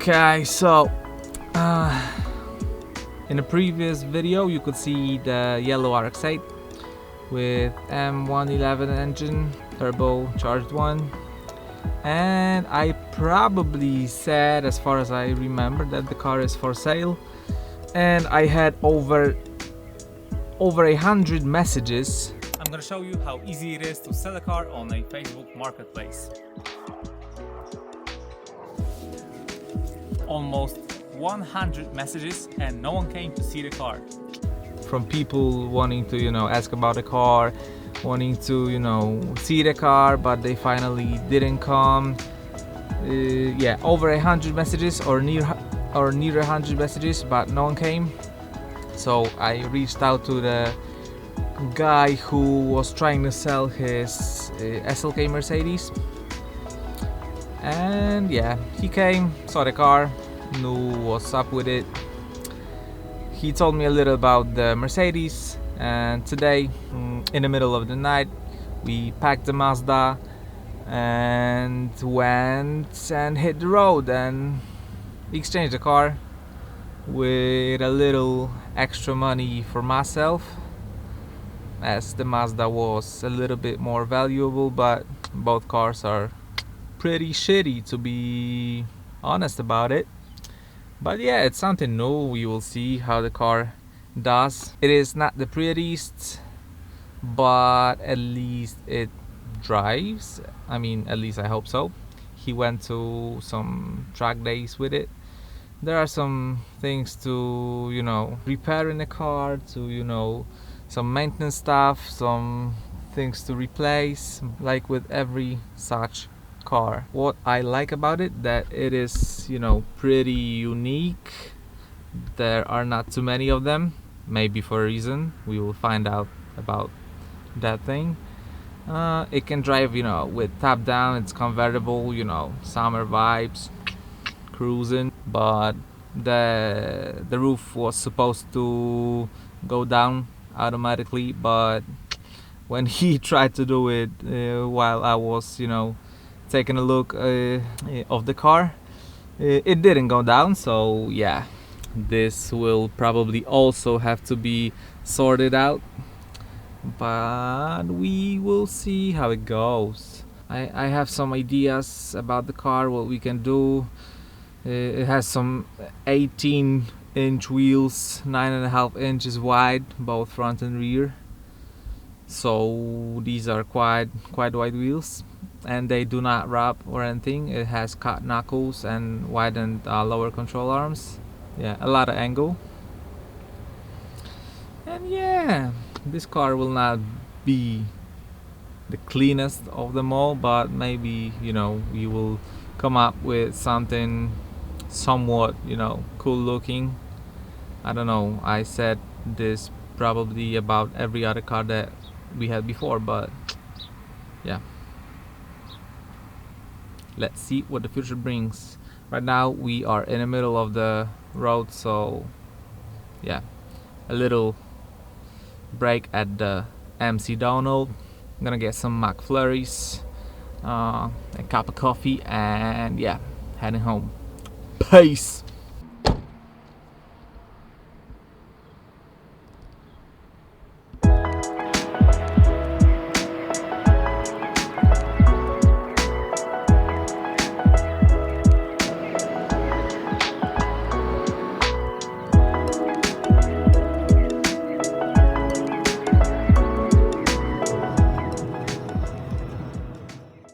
Okay, so in the previous video you could see the yellow RX-8 with M111 engine, turbo charged one, and I probably said, as far as I remember, that the car is for sale, and I had over 100 messages. I'm gonna show you how easy it is to sell a car on a Facebook marketplace. Almost 100 messages and no one came to see the car. From people wanting to, ask about the car, wanting to, see the car, but they finally didn't come. Yeah, over 100 messages or near 100 messages, but no one came. So I reached out to the guy who was trying to sell his SLK Mercedes, and yeah, he came, saw the car, knew what's up with it. He told me a little about the Mercedes, and today, in the middle of the night, we packed the Mazda and went and hit the road and exchanged the car with a little extra money for myself, as the Mazda was a little bit more valuable, but both cars are pretty shitty, to be honest about it. But yeah, it's something new. We will see how the car does. It is not the prettiest, but at least it drives. I mean, at least I hope so. He went to some track days with it. There are some things to, repair in the car, to, some maintenance stuff, some things to replace, like with every such car. What I like about it, that it is, pretty unique. There are not too many of them, maybe for a reason. We will find out about that thing. It can drive, with top down. It's convertible, summer vibes, cruising. But the roof was supposed to go down automatically, but when he tried to do it while I was, taking a look of the car, it didn't go down. So yeah, this will probably also have to be sorted out, but we will see how it goes. I have some ideas about the car, what we can do. It has some 18-inch wheels, 9.5 inches wide, both front and rear. So these are quite wide wheels, and they do not rub or anything. It has cut knuckles and widened lower control arms. Yeah, a lot of angle. And yeah, this car will not be the cleanest of them all, but maybe, we will come up with something somewhat, cool looking. I don't know, I said this probably about every other car that we had before, but yeah, let's see what the future brings. Right now we are in the middle of the road, so yeah, a little break at the MC Donald. I'm gonna get some McFlurries, a cup of coffee, and yeah, heading home. Peace.